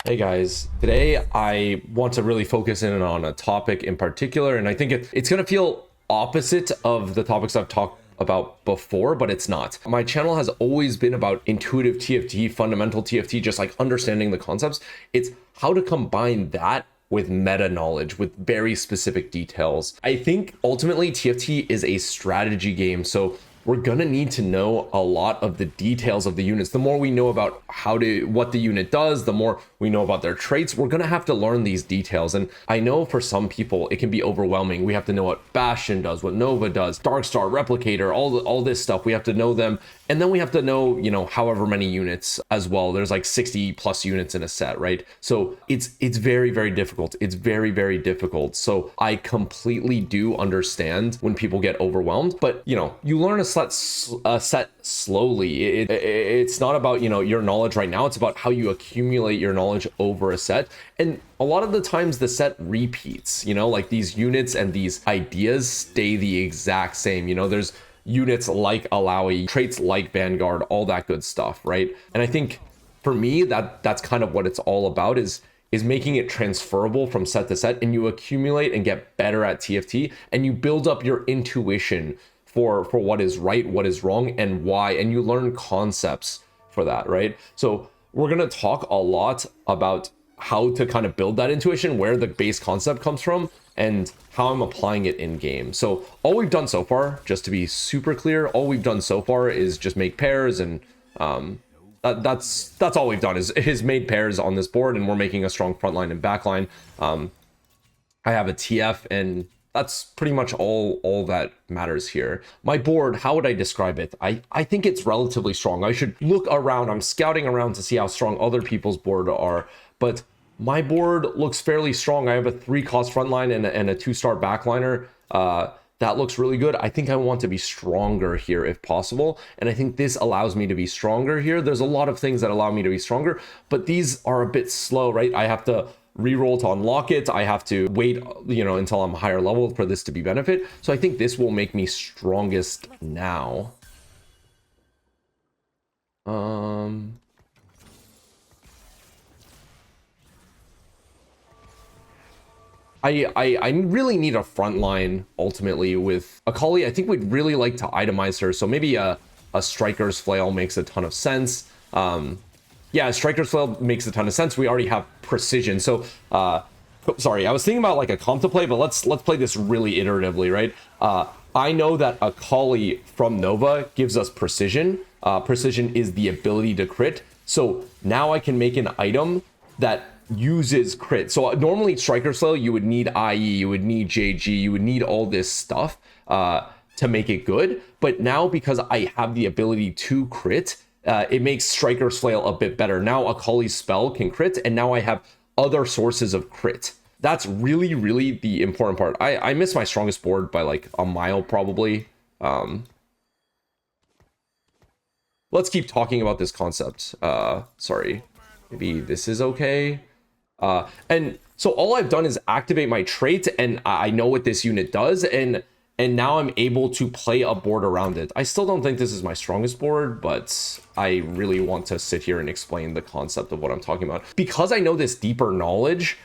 Hey guys, today I want to really focus in on a topic in particular, and I think it's going to feel opposite of the topics I've talked about before, but it's not. My channel has always been about intuitive TFT, fundamental TFT, just like understanding the concepts. It's how to combine that with meta knowledge, with very specific details. I think ultimately TFT is a strategy game, so we're gonna need to know a lot of the details of the units. The more we know about what the unit does, the more we know about their traits, we're gonna have to learn these details. And I know for some people it can be overwhelming. We have to know what Bastion does, what Nova does, Darkstar, Replicator, all this stuff. We have to know them. And then we have to know, however many units as well. There's like 60 plus units in a set, right? So it's very, very difficult. It's very, very difficult. So I completely do understand when people get overwhelmed, but you learn a set slowly. It's not about, your knowledge right now. It's about how you accumulate your knowledge over a set. And a lot of the times the set repeats, like these units and these ideas stay the exact same. There's units like Alawi, traits like Vanguard, all that good stuff, right? And I think for me, that's kind of what it's all about, is making it transferable from set to set, and you accumulate and get better at TFT, and you build up your intuition for what is right, what is wrong, and why, and you learn concepts for that, right? So we're gonna talk a lot about how to kind of build that intuition, where the base concept comes from, and how I'm applying it in game. So all we've done so far, just to be super clear, all we've done so far is just make pairs, and that's all we've done is made pairs on this board, and we're making a strong front line and back line. I have a TF, and that's pretty much all that matters here. My board, how would I describe it? I think it's relatively strong. I should look around. I'm scouting around to see how strong other people's board are, but my board looks fairly strong. I have a 3-cost frontline and a 2-star backliner. That looks really good. I think I want to be stronger here if possible, and I think this allows me to be stronger here. There's a lot of things that allow me to be stronger, but these are a bit slow, right? I have to reroll to unlock it. I have to wait, until I'm higher level for this to be benefit. So I think this will make me strongest now. I really need a front line ultimately with Akali. I think we'd really like to itemize her. So maybe a Striker's Flail makes a ton of sense. Yeah, Striker's Flail makes a ton of sense. We already have precision. So, sorry, I was thinking about like a comp to play, but let's play this really iteratively, right? I know that Akali from Nova gives us precision. Precision is the ability to crit. So now I can make an item that uses crit. So normally Striker's Flail, you would need IE, you would need JG, you would need all this stuff to make it good. But now because I have the ability to crit, it makes Striker's Flail a bit better. Now Akali's spell can crit, and now I have other sources of crit. That's really, really the important part. I miss my strongest board by like a mile probably. Let's keep talking about this concept. Sorry, maybe this is okay. And so all I've done is activate my trait, and I know what this unit does, and now I'm able to play a board around it. I still don't think this is my strongest board, but I really want to sit here and explain the concept of what I'm talking about. Because I know this deeper knowledge,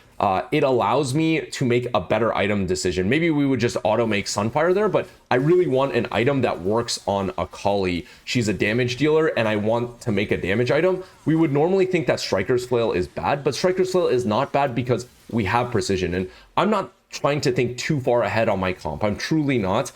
it allows me to make a better item decision. Maybe we would just auto make Sunfire there, but I really want an item that works on Akali. She's a damage dealer, and I want to make a damage item. We would normally think that Striker's Flail is bad, but Striker's Flail is not bad because we have precision, and I'm not trying to think too far ahead on my comp. I'm truly not.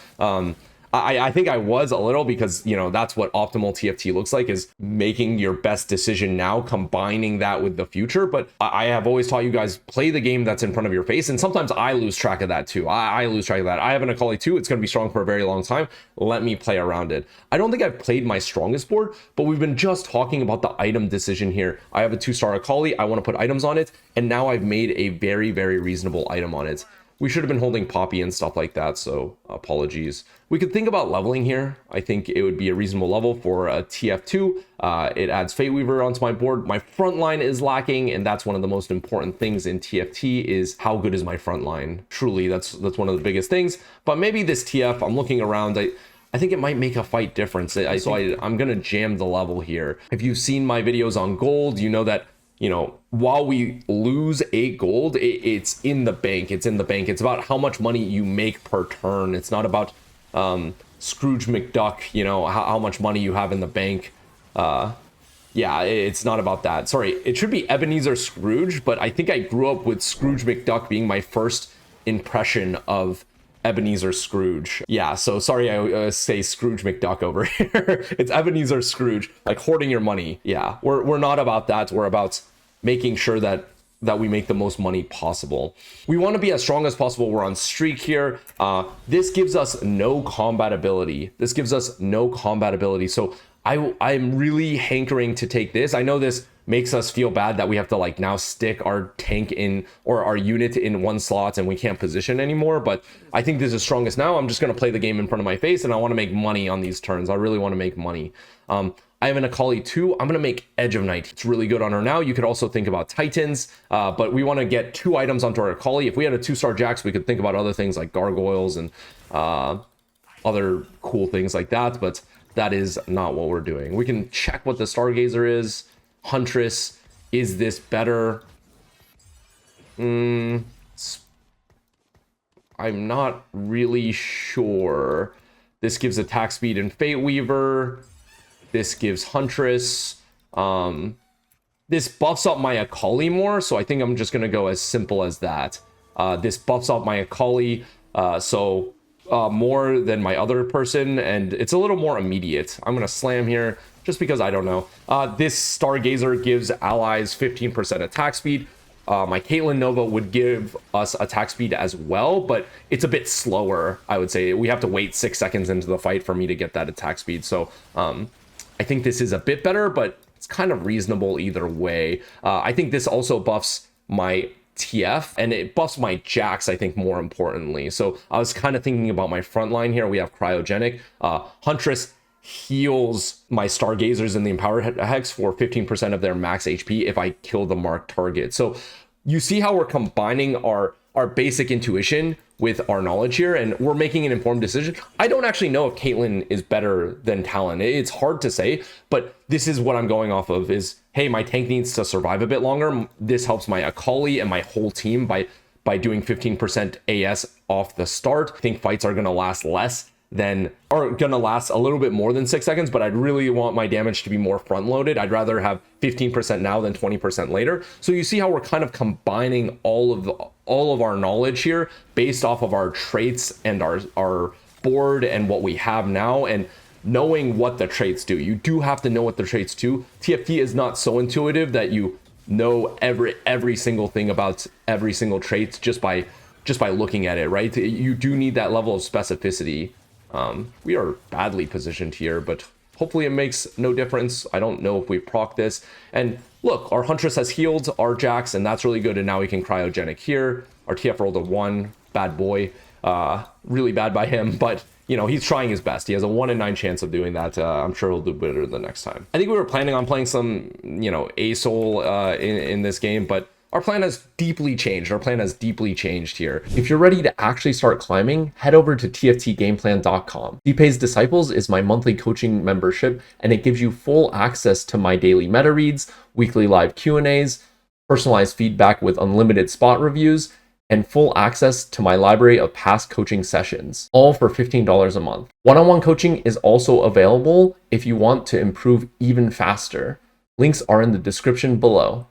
I think I was a little, because that's what optimal TFT looks like, is making your best decision now, combining that with the future. But I have always taught you guys, play the game that's in front of your face, and sometimes I lose track of that too. I lose track of that. I have an Akali too. It's going to be strong for a very long time. Let me play around it. I don't think I've played my strongest board, but we've been just talking about the item decision here. I have a 2-star Akali. I want to put items on it, and now I've made a very, very reasonable item on it. We should have been holding Poppy and stuff like that, so apologies. We could think about leveling here. I think it would be a reasonable level for a TF2. It adds Fate Weaver onto my board. My front line is lacking, and that's one of the most important things in TFT, is how good is my front line. Truly, that's one of the biggest things. But maybe this TF, I'm looking around, I think it might make a fight difference. I'm gonna jam the level here. If you've seen my videos on gold, you know that you know, while we lose 8 gold, it's in the bank. It's in the bank. It's about how much money you make per turn. It's not about Scrooge McDuck, you know, how much money you have in the bank. Yeah, it's not about that. Sorry, it should be Ebenezer Scrooge, but I think I grew up with Scrooge McDuck being my first impression of Ebenezer Scrooge. Yeah, so sorry I say Scrooge McDuck over here. It's Ebenezer Scrooge, like hoarding your money. Yeah, we're not about that. We're about making sure that we make the most money possible. We want to be as strong as possible. We're on streak here. This gives us no combat ability. So I'm really hankering to take this. I know this makes us feel bad that we have to like now stick our tank in or our unit in one slot and we can't position anymore, but I think this is strongest now. I'm just going to play the game in front of my face and I want to make money on these turns. I really want to make money. I have an Akali too. I'm going to make Edge of Night. It's really good on her now. You could also think about Titans, but we want to get 2 items onto our Akali. If we had a 2-star Jax, we could think about other things like gargoyles and other cool things like that, but that is not what we're doing. We can check what the Stargazer is. Huntress, is this better? I'm not really sure. This gives attack speed and Fate Weaver. This gives Huntress. This buffs up my Akali more, so I think I'm just gonna go as simple as that. This buffs up my Akali, more than my other person, and it's a little more immediate. I'm gonna slam here just because I don't know. This Stargazer gives allies 15% attack speed. My Caitlyn Nova would give us attack speed as well, but it's a bit slower, I would say. We have to wait 6 seconds into the fight for me to get that attack speed. So I think this is a bit better, but it's kind of reasonable either way. I think this also buffs my TF and it buffs my Jax, I think, more importantly. So I was kind of thinking about my front line here. We have Cryogenic. Huntress heals my Stargazers in the Empower Hex for 15% of their max HP if I kill the marked target. So you see how we're combining our basic intuition with our knowledge here, and we're making an informed decision. I don't actually know if Caitlyn is better than Talon. It's hard to say, but this is what I'm going off of is, hey, my tank needs to survive a bit longer. This helps my Akali and my whole team by doing 15% AS off the start. I think fights are going to last less than, or going to last a little bit more than 6 seconds, but I'd really want my damage to be more front loaded. I'd rather have 15% now than 20% later. So you see how we're kind of combining all of our knowledge here based off of our traits and our board and what we have now, and knowing what the traits do. You do have to know what the traits do. TFT is not so intuitive that you know every single thing about every single trait just by looking at it, right? You do need that level of specificity. We are badly positioned here, but hopefully it makes no difference. I don't know if we proc this. And look, our Huntress has healed our Jax, and that's really good. And now we can Cryogenic here. Our TF rolled a 1. Bad boy. Really bad by him, but you know, he's trying his best. He has a 1 in 9 chance of doing that. I'm sure he'll do better the next time. I think we were planning on playing some, you know, ASOL in this game, but our plan has deeply changed. Here. If you're ready to actually start climbing, head over to tftgameplan.com. dpei's Disciples is my monthly coaching membership, and it gives you full access to my daily meta reads, weekly live Q&As, personalized feedback with unlimited spot reviews, and full access to my library of past coaching sessions, all for $15 a month. One-on-one coaching is also available if you want to improve even faster. Links are in the description below.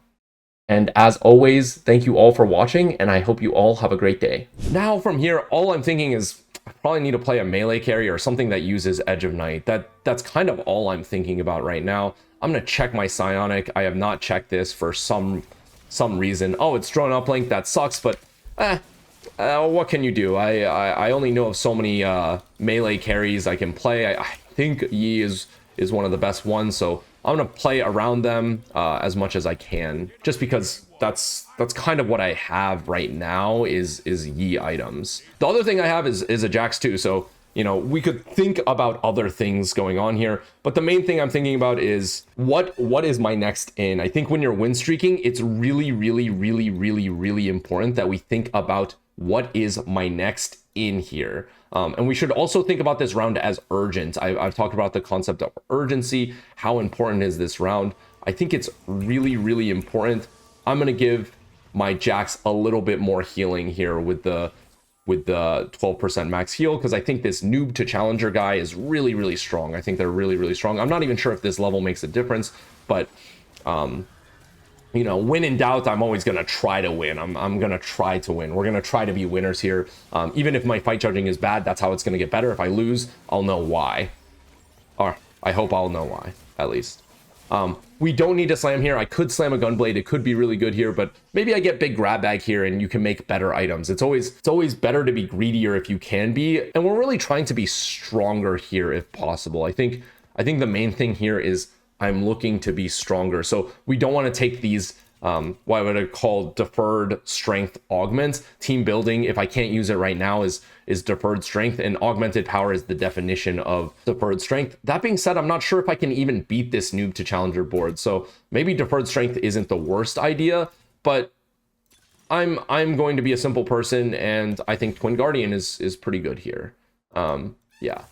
And as always, thank you all for watching, and I hope you all have a great day. Now from here, all I'm thinking is I probably need to play a melee carry or something that uses Edge of Night. That's kind of all I'm thinking about right now. I'm gonna check my Psionic. I have not checked this for some reason. Oh, it's drone uplink. That sucks, but what can you do? I only know of so many melee carries I can play. I think Yi is one of the best ones, so I'm gonna play around them as much as I can, just because that's kind of what I have right now is Yi items. The other thing I have is a Jax too, so you know, we could think about other things going on here, but the main thing I'm thinking about is what is my next in. I think when you're win streaking, it's really important that we think about what is my next in here. And we should also think about this round as urgent. I've talked about the concept of urgency. How important is this round? I think it's really, really important. I'm going to give my Jax a little bit more healing here with the 12% max heal, because I think this noob to challenger guy is really, really strong. I think they're really, really strong. I'm not even sure if this level makes a difference, but you know, when in doubt, I'm always going to try to win. I'm going to try to win. We're going to try to be winners here. Even if my fight judging is bad, that's how it's going to get better. If I lose, I'll know why. Or I hope I'll know why, at least. We don't need to slam here. I could slam a gunblade. It could be really good here, but maybe I get big grab bag here and you can make better items. It's always better to be greedier if you can be. And we're really trying to be stronger here if possible. I think the main thing here is I'm looking to be stronger. So we don't want to take these what I would call deferred strength augments. Team building, if I can't use it right now, is deferred strength, and augmented power is the definition of deferred strength. That being said, I'm not sure if I can even beat this noob to challenger board. So maybe deferred strength isn't the worst idea, but I'm going to be a simple person, and I think Twin Guardian is pretty good here. Yeah.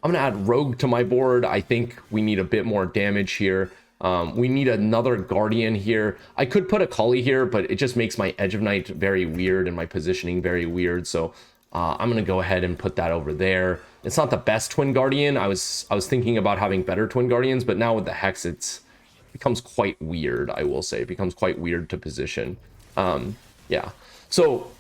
I'm gonna add Rogue to my board. I think we need a bit more damage here. We need another Guardian here. I could put a Kali here, but it just makes my Edge of Night very weird and my positioning very weird. So I'm gonna go ahead and put that over there. It's not the best Twin Guardian. I was thinking about having better Twin Guardians, but now with the Hex, it becomes quite weird, I will say. It becomes quite weird to position. Yeah. So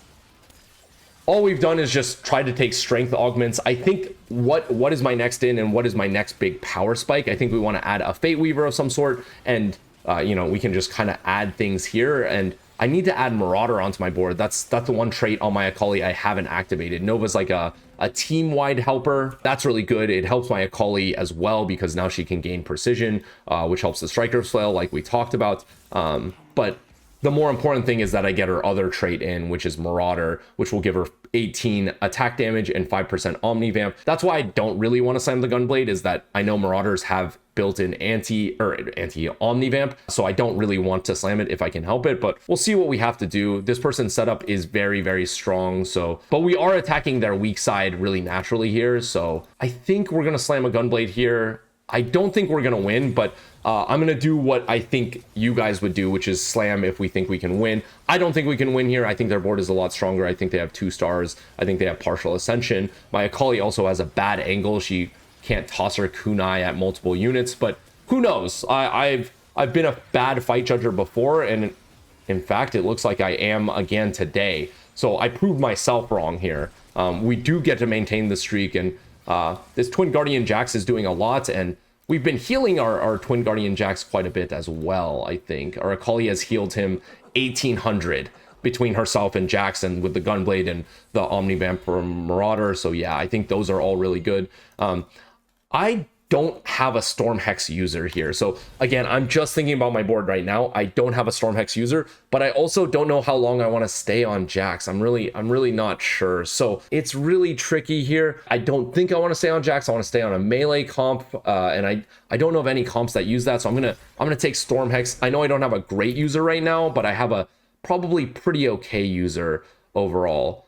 all we've done is just try to take strength augments. I think what is my next in and what is my next big power spike? I think we want to add a Fate Weaver of some sort, and you know, we can just kind of add things here. And I need to add Marauder onto my board. That's the one trait on my Akali I haven't activated. Nova's like a team-wide helper. That's really good. It helps my Akali as well because now she can gain precision, which helps the Striker's Flail like we talked about. But the more important thing is that I get her other trait in, which is Marauder, which will give her 18 attack damage and 5% Omni-Vamp. That's why I don't really want to slam the Gunblade, is that I know Marauders have built-in anti-Omni-Vamp, so I don't really want to slam it if I can help it, but we'll see what we have to do. This person's setup is very, very strong, but we are attacking their weak side really naturally here, so I think we're going to slam a Gunblade here. I don't think we're going to win, but I'm going to do what I think you guys would do, which is slam if we think we can win. I don't think we can win here. I think their board is a lot stronger. I think they have 2 stars. I think they have partial ascension. My Akali also has a bad angle. She can't toss her kunai at multiple units, but who knows? I've been a bad fight judger before, and in fact, it looks like I am again today. So I proved myself wrong here. We do get to maintain the streak, and this Twin Guardian Jax is doing a lot, and we've been healing our Twin Guardian Jax quite a bit as well, I think. Our Akali has healed him 1,800 between herself and Jackson with the Gunblade and the Omni-Vamp for Marauder. So yeah, I think those are all really good. I don't have a Storm Hex user here. So again, I'm just thinking about my board right now. I don't have a Storm Hex user, but I also don't know how long I want to stay on Jax. I'm really not sure. So it's really tricky here. I don't think I want to stay on Jax. I want to stay on a melee comp, and I don't know of any comps that use that. So I'm gonna take Storm Hex. I know I don't have a great user right now, but I have a probably pretty okay user overall.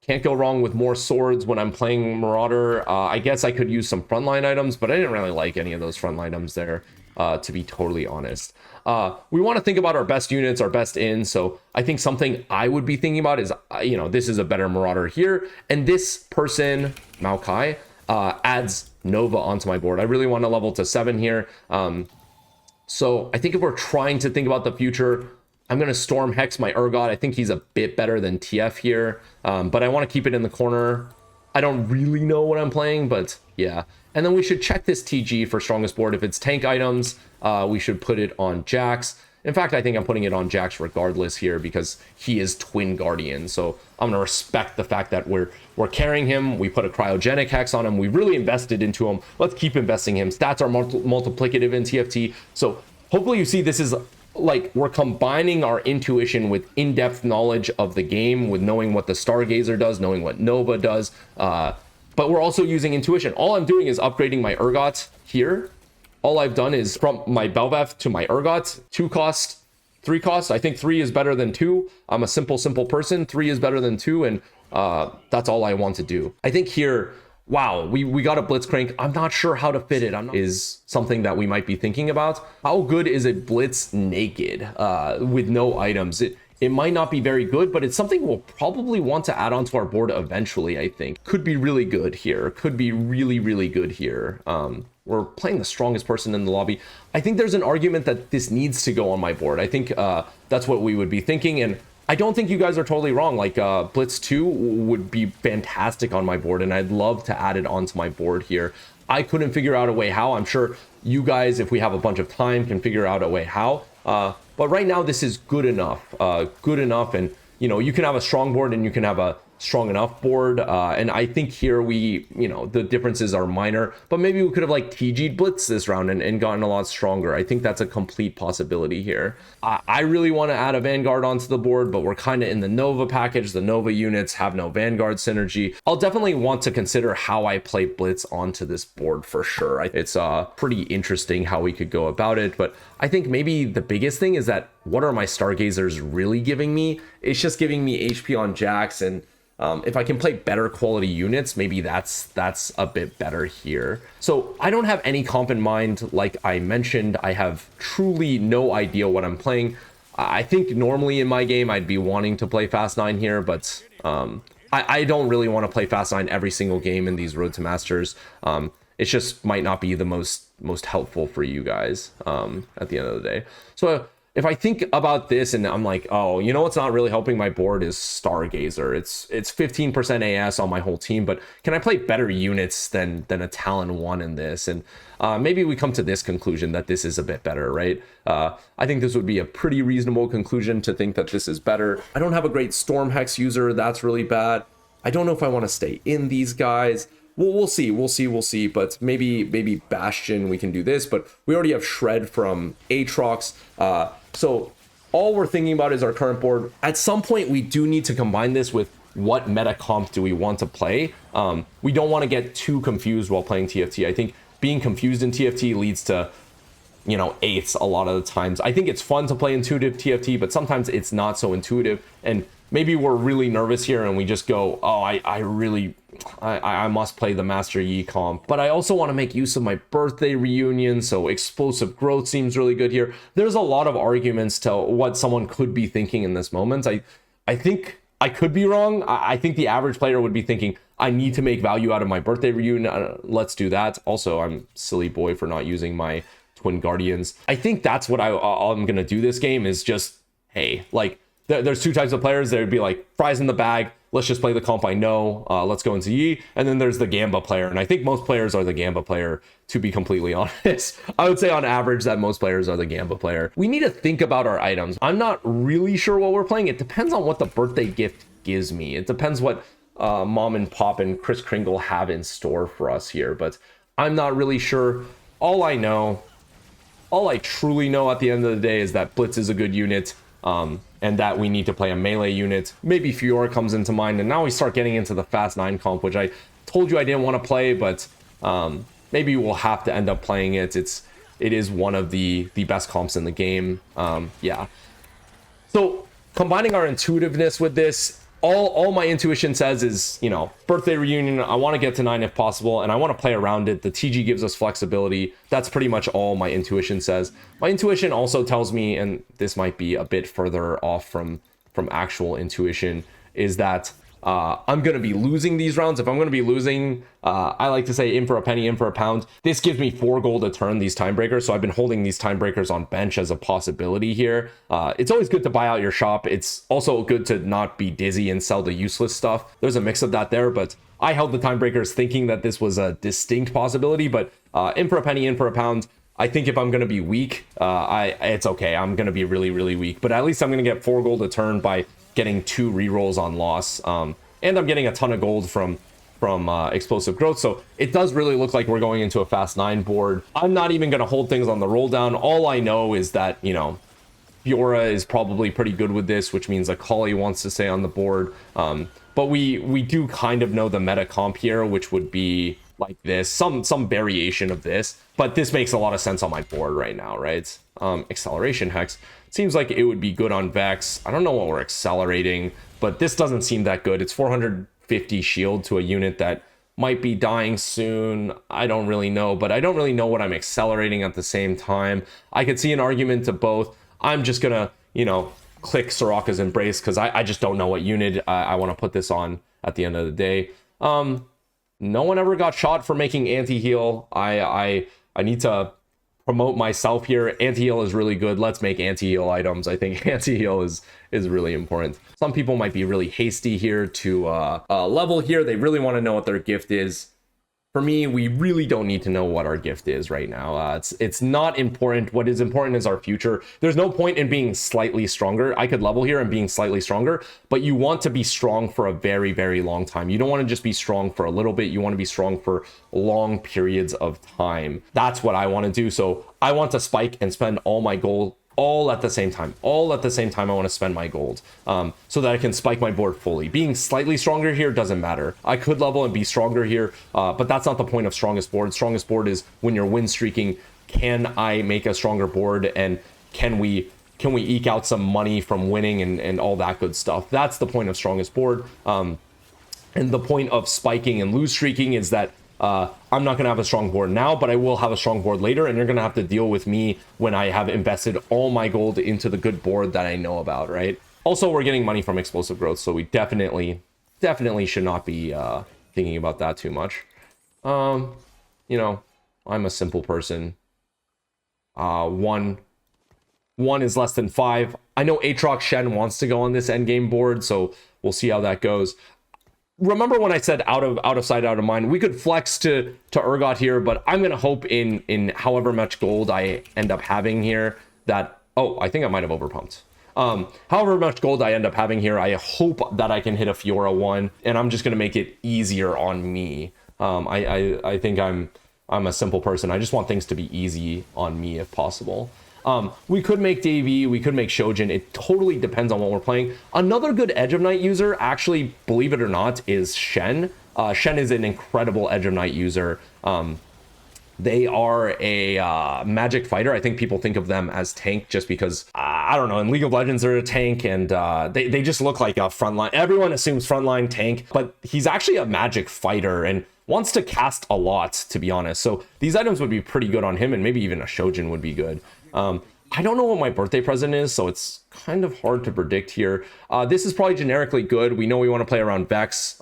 Can't go wrong with more swords when I'm playing Marauder. I guess I could use some frontline items, but I didn't really like any of those frontline items there, to be totally honest. We want to think about our best units, our best in. So I think something I would be thinking about is, you know, this is a better Marauder here. And this person, Maokai, adds Nova onto my board. I really want to level to 7 here. So I think if we're trying to think about the future, I'm going to Storm Hex my Urgot. I think he's a bit better than TF here, but I want to keep it in the corner. I don't really know what I'm playing, but yeah. And then we should check this TG for strongest board. If it's tank items, we should put it on Jax. In fact, I think I'm putting it on Jax regardless here because he is Twin Guardian. So I'm going to respect the fact that we're carrying him. We put a cryogenic hex on him. We really invested into him. Let's keep investing him. Stats are multiplicative in TFT. So hopefully you see this is like we're combining our intuition with in-depth knowledge of the game, with knowing what the Stargazer does, knowing what Nova does, but we're also using intuition. All I'm doing is upgrading my Urgot here. All I've done is from my Belveth to my Urgot, 2 cost, 3 cost. I think 3 is better than 2. I'm a simple person. 3 is better than 2, and that's all I want to do. I think here wow, we got a Blitzcrank. I'm not sure how to fit it. Is something that we might be thinking about. How good is a Blitz naked with no items? It might not be very good, but it's something we'll probably want to add onto our board eventually, I think. Could be really good here. Could be really, really good here. We're playing the strongest person in the lobby. I think there's an argument that this needs to go on my board. I think that's what we would be thinking, and I don't think you guys are totally wrong. Like Blitz 2 would be fantastic on my board, and I'd love to add it onto my board here. I couldn't figure out a way how. I'm sure you guys, if we have a bunch of time, can figure out a way how. But right now, this is good enough. And you can have a strong board and you can have a strong enough board. And I think here the differences are minor, but maybe we could have like TG'd Blitz this round and gotten a lot stronger. I think that's a complete possibility here. I really want to add a Vanguard onto the board, but we're kind of in the Nova package. The Nova units have no Vanguard synergy. I'll definitely want to consider how I play Blitz onto this board for sure. It's pretty interesting how we could go about it, but I think maybe the biggest thing is that what are my Stargazers really giving me? It's just giving me HP on Jax, and if I can play better quality units, maybe that's a bit better here. So I don't have any comp in mind. Like I mentioned, I have truly no idea what I'm playing. I think normally in my game, I'd be wanting to play Fast 9 here, but I don't really want to play Fast 9 every single game in these Road to Masters. It just might not be the most helpful for you guys at the end of the day. So if I think about this and I'm like, oh, what's not really helping my board is Stargazer. It's 15% AS on my whole team, but can I play better units than a Talon 1 in this? And maybe we come to this conclusion that this is a bit better, right? I think this would be a pretty reasonable conclusion to think that this is better. I don't have a great Storm Hex user. That's really bad. I don't know if I want to stay in these guys. We'll see. But maybe Bastion, we can do this. But we already have Shred from Aatrox. So all we're thinking about is our current board. At some point, we do need to combine this with what meta comp do we want to play. We don't want to get too confused while playing TFT. I think being confused in TFT leads to, eights a lot of the times. I think it's fun to play intuitive TFT, but sometimes it's not so intuitive. And maybe we're really nervous here and we just go, oh, I must play the Master Yi comp, but I also want to make use of my birthday reunion, so explosive growth seems really good here. There's a lot of arguments to what someone could be thinking in this moment. I think I could be wrong. I think the average player would be thinking, I need to make value out of my birthday reunion. Let's do that. Also, I'm silly boy for not using my Twin Guardians. I think that's what I'm going to do this game is just, hey, like, there's two types of players. There would be like fries in the bag. Let's just play the comp I know. Let's go into Yi. And then there's the Gamba player. And I think most players are the Gamba player, to be completely honest. I would say on average that most players are the Gamba player. We need to think about our items. I'm not really sure what we're playing. It depends on what the birthday gift gives me. It depends what Mom and Pop and Kris Kringle have in store for us here. But I'm not really sure. All I truly know at the end of the day is that Blitz is a good unit. And that we need to play a melee unit. Maybe Fiora comes into mind, and now we start getting into the Fast 9 comp, which I told you I didn't want to play, but maybe we'll have to end up playing it. It is one of the best comps in the game. Yeah. So combining our intuitiveness with this, all my intuition says is, birthday reunion, I want to get to 9 if possible, and I want to play around it. The TG gives us flexibility. That's pretty much all my intuition says. My intuition also tells me, and this might be a bit further off from actual intuition, is that I'm going to be losing these rounds. If I'm going to be losing, I like to say in for a penny, in for a pound. This gives me 4 gold a turn, these time breakers. So I've been holding these time breakers on bench as a possibility here. It's always good to buy out your shop. It's also good to not be dizzy and sell the useless stuff. There's a mix of that there, but I held the time breakers thinking that this was a distinct possibility, but in for a penny, in for a pound. I think if I'm going to be weak, it's okay. I'm going to be really, really weak, but at least I'm going to get 4 gold a turn by getting 2 rerolls on loss, and I'm getting a ton of gold from explosive growth. So it does really look like we're going into a Fast 9 board. I'm not even going to hold things on the roll down. All I know is that, Fiora is probably pretty good with this, which means Akali wants to stay on the board. But we do kind of know the meta comp here, which would be like this, some variation of this, but this makes a lot of sense on my board right now, right? Acceleration Hex seems like it would be good on Vex. I don't know what we're accelerating, but this doesn't seem that good. It's 450 shield to a unit that might be dying soon. I don't really know, but I don't really know what I'm accelerating at the same time. I could see an argument to both. I'm just gonna, you know, click Soraka's Embrace because I just don't know what unit I want to put this on at the end of the day. No one ever got shot for making anti-heal. I need to promote myself here. Anti-heal is really good. Let's make anti-heal items. I think anti-heal is really important. Some people might be really hasty here to level here. They really want to know what their gift is. For me, we really don't need to know what our gift is right now. It's not important. What is important is our future. There's no point in being slightly stronger. I could level here and being slightly stronger, but you want to be strong for a very, very long time. You don't want to just be strong for a little bit. You want to be strong for long periods of time. That's what I want to do. So I want to spike and spend all my gold all at the same time. All at the same time, I want to spend my gold so that I can spike my board fully. Being slightly stronger here doesn't matter. I could level and be stronger here, but that's not the point of strongest board. Strongest board is when you're win streaking. Can I make a stronger board, and can we eke out some money from winning and all that good stuff? That's the point of strongest board. And the point of spiking and lose streaking is that I'm not going to have a strong board now, but I will have a strong board later, and you're going to have to deal with me when I have invested all my gold into the good board that I know about, right? Also, we're getting money from explosive growth, so we definitely should not be thinking about that too much. You know, I'm a simple person. One is less than 5. I know Aatrox Shen wants to go on this endgame board, so we'll see how that goes. Remember when I said out of sight, out of mind? We could flex to Urgot here, but I'm gonna hope in however much gold I end up having here that, oh, I think I might have overpumped. However much gold I end up having here, I hope that I can hit a Fiora 1, and I'm just gonna make it easier on me. I think I'm a simple person. I just want things to be easy on me if possible. We could make Davey, we could make Shojin. It totally depends on what we're playing. Another good Edge of Night user, actually, believe it or not, is Shen. Shen is an incredible Edge of Night user. They are a magic fighter. I think people think of them as tank just because, I don't know, in League of Legends they're a tank, and they just look like a frontline. Everyone assumes frontline tank, but he's actually a magic fighter and wants to cast a lot, to be honest. So these items would be pretty good on him, and maybe even a Shojin would be good. I don't know what my birthday present is, so it's kind of hard to predict here. This is probably generically good. We know we want to play around Vex.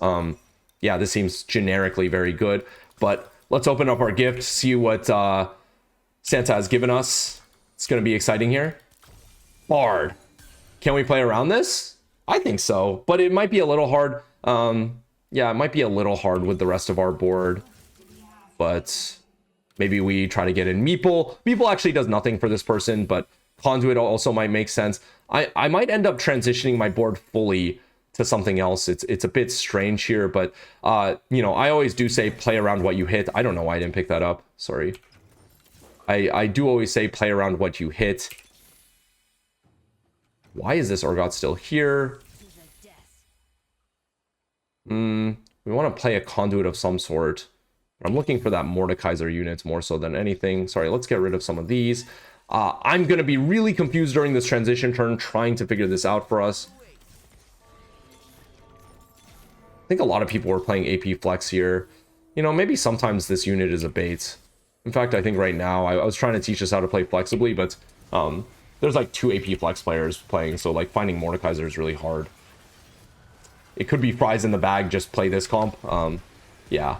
Yeah, this seems generically very good, but let's open up our gift, see what Santa has given us. It's going to be exciting here. Bard. Can we play around this? I think so, but it might be a little hard. Yeah, it might be a little hard with the rest of our board, but maybe we try to get in Meeple. Meeple actually does nothing for this person, but Conduit also might make sense. I might end up transitioning my board fully to something else. It's a bit strange here, but you know, I always do say play around what you hit. I don't know why I didn't pick that up. Sorry. I do always say play around what you hit. Why is this Urgot still here? We want to play a Conduit of some sort. I'm looking for that Mordekaiser units more so than anything. Sorry, let's get rid of some of these. I'm going to be really confused during this transition turn trying to figure this out for us. I think a lot of people were playing AP Flex here. You know, maybe sometimes this unit is a bait. In fact, I think right now, I was trying to teach us how to play flexibly, but there's like 2 AP Flex players playing, so like finding Mordekaiser is really hard. It could be fries in the bag, just play this comp. Yeah.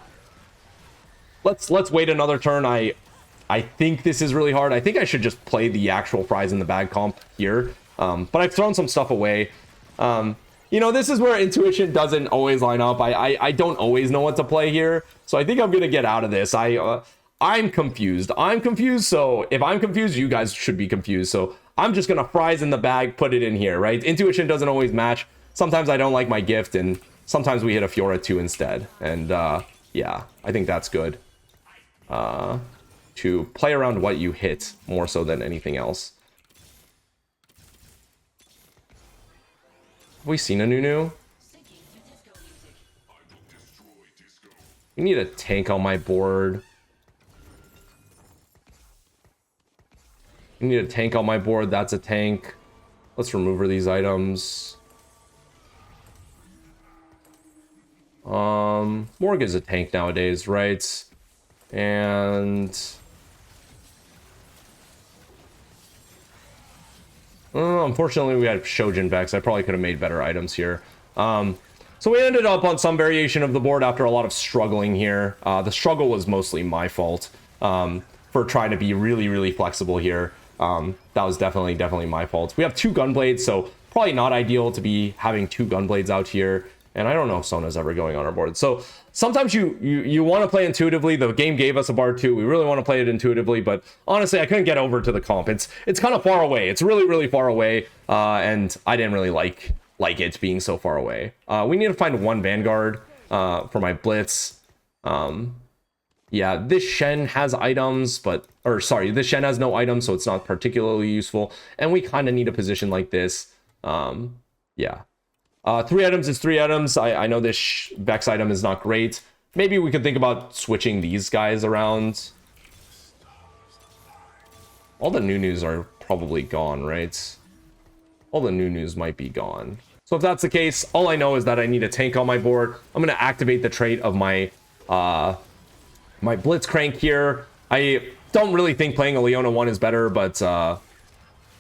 Let's wait another turn. I think this is really hard. I think I should just play the actual fries in the bag comp here. But I've thrown some stuff away. You know, this is where intuition doesn't always line up. I don't always know what to play here. So I think I'm going to get out of this. I'm confused. I'm confused. So if I'm confused, you guys should be confused. So I'm just going to fries in the bag, put it in here, right? Intuition doesn't always match. Sometimes I don't like my gift, and sometimes we hit a Fiora 2 instead. And yeah, I think that's good. To play around what you hit more so than anything else. Have we seen a Nunu? We need a tank on my board. We need a tank on my board. That's a tank. Let's remove these items. Morg is a tank nowadays, right? And unfortunately, we had Shojin Vex. I probably could have made better items here. So we ended up on some variation of the board after a lot of struggling here. The struggle was mostly my fault for trying to be really, really flexible here. That was definitely my fault. We have 2 Gunblades, so probably not ideal to be having 2 Gunblades out here. And I don't know if Sona's ever going on our board. So sometimes you want to play intuitively. The game gave us a bar 2. We really want to play it intuitively, but honestly, I couldn't get over to the comp. It's kind of far away. It's really, really far away, and I didn't really like it being so far away. We need to find 1 Vanguard for my Blitz. Yeah, this Shen has items, this Shen has no items, so it's not particularly useful. And we kind of need a position like this. Yeah. 3 items is 3 items. I know this Vex item is not great. Maybe we could think about switching these guys around. All the Nunus are probably gone, right? All the Nunus might be gone. So if that's the case, all I know is that I need a tank on my board. I'm going to activate the trait of my my Blitzcrank here. I don't really think playing a Leona 1 is better, but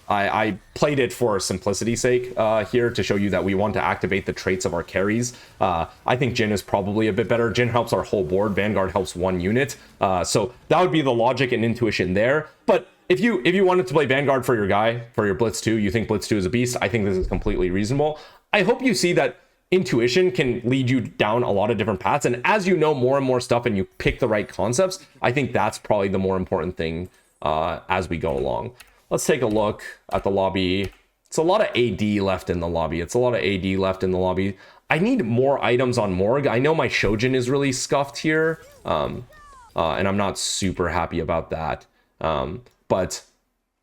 I played it for simplicity's sake here to show you that we want to activate the traits of our carries. I think Jhin is probably a bit better. Jhin helps our whole board. Vanguard helps 1 unit. So that would be the logic and intuition there. But if you wanted to play Vanguard for your guy, for your Blitz 2, you think Blitz 2 is a beast, I think this is completely reasonable. I hope you see that intuition can lead you down a lot of different paths. And as you know more and more stuff and you pick the right concepts, I think that's probably the more important thing as we go along. Let's take a look at the lobby. It's a lot of AD left in the lobby. I need more items on Morg. I know my Shojin is really scuffed here, and I'm not super happy about that. But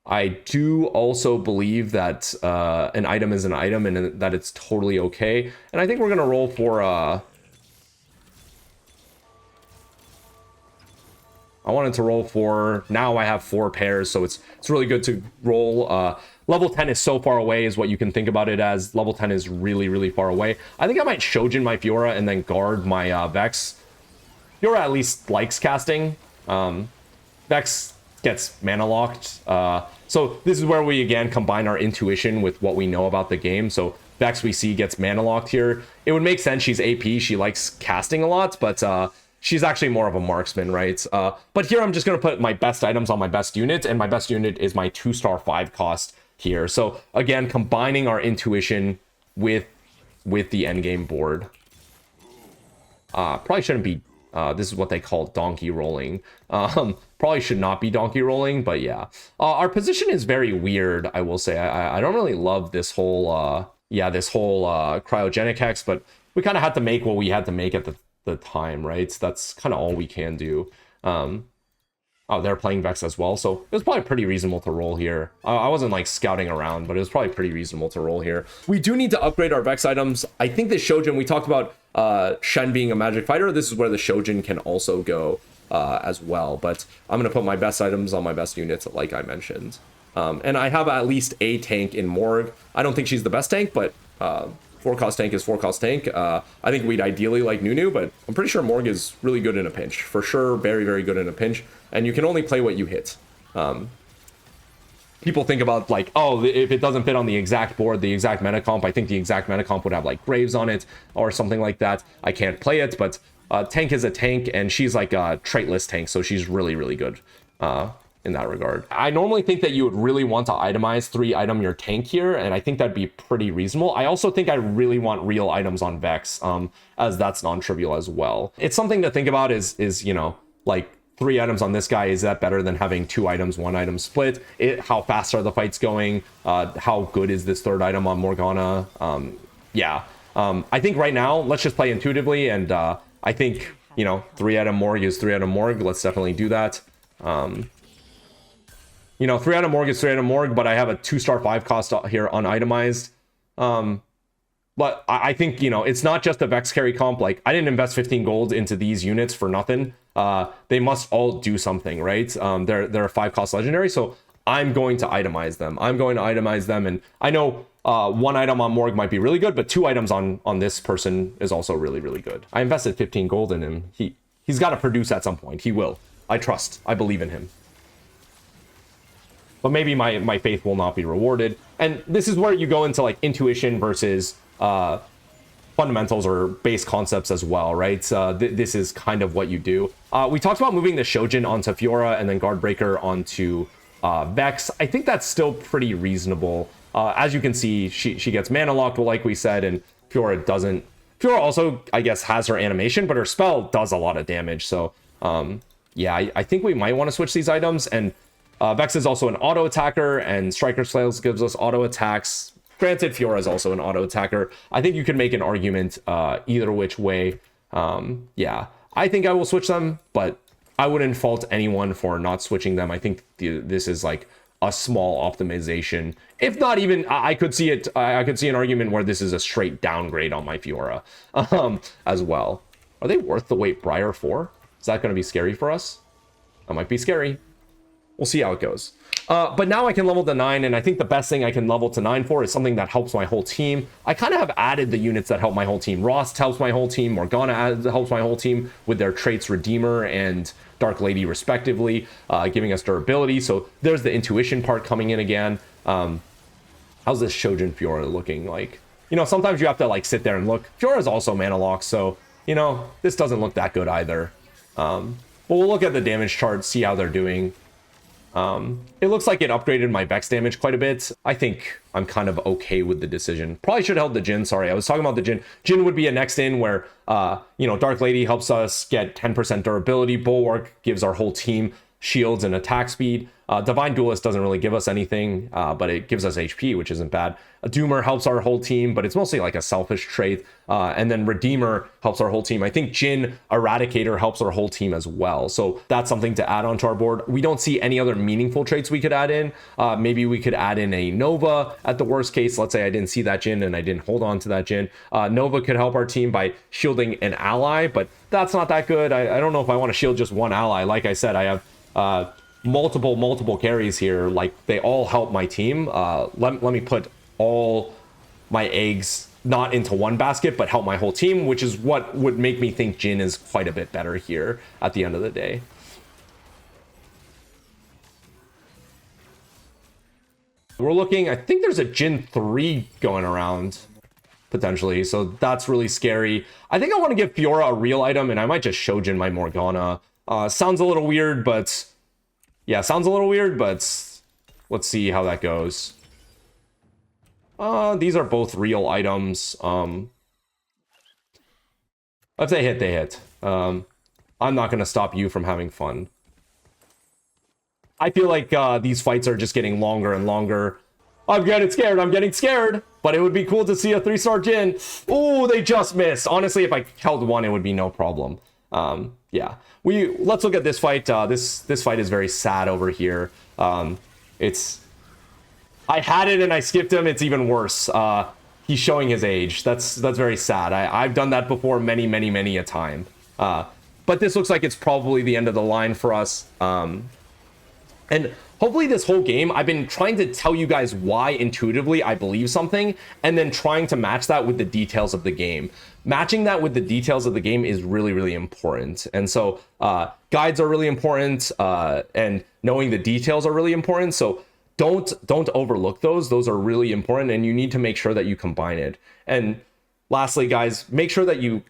I do also believe that an item is an item and that it's totally okay. And I think we're going to roll for... I wanted to roll 4. Now I have 4 pairs, so it's really good to roll. Level 10 is so far away is what you can think about it as. Level 10 is really, really far away. I think I might Shojin my Fiora and then guard my Vex. Fiora at least likes casting. Vex gets mana locked. So this is where we again combine our intuition with what we know about the game. So Vex we see gets mana locked here. It would make sense. She's AP. She likes casting a lot, but she's actually more of a marksman, right? But here I'm just going to put my best items on my best unit, and my best unit is my 2-star 5 cost here. So again, combining our intuition with the endgame board. Probably shouldn't be, this is what they call donkey rolling. Probably should not be donkey rolling, but yeah. Our position is very weird, I will say. I don't really love this whole, cryogenic hex, but we kind of had to make what we had to make at the time, right? That's kind of all we can do. Oh, they're playing Vex as well, so it was probably pretty reasonable to roll here. I wasn't like scouting around, but it was probably pretty reasonable to roll here. We do need to upgrade our Vex items. I think the Shojin, we talked about Shen being a magic fighter. This is where the Shojin can also go as well, but I'm going to put my best items on my best units, like I mentioned. And I have at least a tank in Morg. I don't think she's the best tank, but 4-cost tank is 4-cost tank. I think we'd ideally like Nunu, but I'm pretty sure Morg is really good in a pinch. For sure, very, very good in a pinch. And you can only play what you hit. People think about like, oh, if it doesn't fit on the exact board, the exact meta comp, I think the exact meta comp would have like Graves on it or something like that. I can't play it, but tank is a tank, and she's like a traitless tank, so she's really, really good in that regard. I normally think that you would really want to itemize 3-item your tank here, and I think that'd be pretty reasonable. I also think I really want real items on Vex, as that's non-trivial as well. It's something to think about is you know, like 3 items on this guy, is that better than having 2 items, 1 item split? How fast are the fights going? How good is this 3rd item on Morgana? Yeah. I think right now, let's just play intuitively, and I think, you know, 3-item Morg is 3-item Morg. Let's definitely do that. You know, 3-item Morg is 3-item Morg, but I have a 2-star 5 cost here unitemized. But I think, you know, it's not just a Vex carry comp. Like, I didn't invest 15 gold into these units for nothing. They must all do something, right? They're a 5-cost legendary, so I'm going to itemize them. And I know one item on Morg might be really good, but 2 items on this person is also really, really good. I invested 15 gold in him. He's got to produce at some point. He will. I trust. I believe in him. But maybe my faith will not be rewarded. And this is where you go into like intuition versus fundamentals or base concepts as well, right? This is kind of what you do. We talked about moving the Shojin onto Fiora and then Guardbreaker onto Vex. I think that's still pretty reasonable. As you can see, she gets mana locked, like we said, and Fiora doesn't. Fiora also, I guess, has her animation, but her spell does a lot of damage. So, yeah, I think we might want to switch these items. And Vex is also an auto attacker, and Striker Slails gives us auto attacks. Granted, Fiora is also an auto attacker. I think you can make an argument either which way. Yeah, I think I will switch them, but I wouldn't fault anyone for not switching them. I think this is like a small optimization. If not even, I could see it. I could see an argument where this is a straight downgrade on my Fiora as well. Are they worth the wait Briar for? Is that going to be scary for us? That might be scary. We'll see how it goes. But now I can level to 9, and I think the best thing I can level to 9 for is something that helps my whole team. I kind of have added the units that help my whole team. Rost helps my whole team. Morgana helps my whole team with their traits Redeemer and Dark Lady respectively, giving us durability. So there's the intuition part coming in again. How's this Shojin Fiora looking like? You know, sometimes you have to like sit there and look. Fiora's also mana locked, so, you know, this doesn't look that good either. But we'll look at the damage chart, see how they're doing. It looks like it upgraded my Vex damage quite a bit. I think I'm kind of okay with the decision. Probably should have held the Jhin. Sorry, I was talking about the Jhin. Jhin would be a next in where, you know, Dark Lady helps us get 10% durability. Bulwark gives our whole team shields and attack speed. Divine Duelist doesn't really give us anything, but it gives us HP, which isn't bad. A Doomer helps our whole team, but it's mostly like a selfish trait. And then Redeemer helps our whole team. I think Jhin Eradicator helps our whole team as well. So that's something to add onto our board. We don't see any other meaningful traits we could add in. Maybe we could add in a Nova at the worst case. Let's say I didn't see that Jhin and I didn't hold on to that Jhin. Nova could help our team by shielding an ally, but that's not that good. I don't know if I want to shield just one ally. Like I said, I have multiple carries here. Like they all help my team. Let me put all my eggs not into one basket but help my whole team, which is what would make me think Jhin is quite a bit better here at the end of the day. We're looking, I think there's a Jhin 3 going around potentially, so that's really scary. I think I want to give Fiora a real item, and I might just Shojin my Morgana. Sounds a little weird, but yeah, sounds a little weird, but let's see how that goes. These are both real items. If they hit, they hit. I'm not going to stop you from having fun. I feel like these fights are just getting longer and longer. I'm getting scared. But it would be cool to see a 3-star Jhin. Oh, they just missed. Honestly, if I held one, it would be no problem. Yeah, let's look at this fight. This fight is very sad over here. I had it and I skipped him. It's even worse. He's showing his age. That's very sad. I've done that before many a time. But this looks like it's probably the end of the line for us. And hopefully this whole game, I've been trying to tell you guys why intuitively I believe something, and then trying to match that with the details of the game. Matching that with the details of the game is really important. And so guides are really important, and knowing the details are really important. So don't overlook those. Those are really important, and you need to make sure that you combine it. And lastly, guys, make sure that you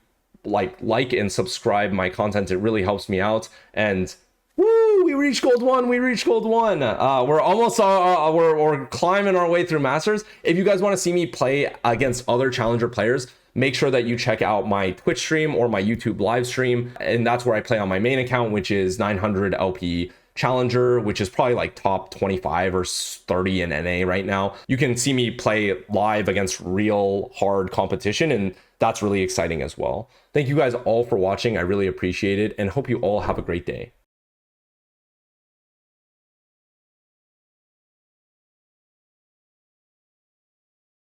like and subscribe my content. It really helps me out. And woo, we reached gold 1. We're almost we're climbing our way through Masters. If you guys want to see me play against other challenger players, make sure that you check out my Twitch stream or my YouTube live stream, and that's where I play on my main account, which is 900 LP Challenger, which is probably like top 25 or 30 in NA right now. You can see me play live against real hard competition, and that's really exciting as well. Thank you guys all for watching. I really appreciate it, and hope you all have a great day.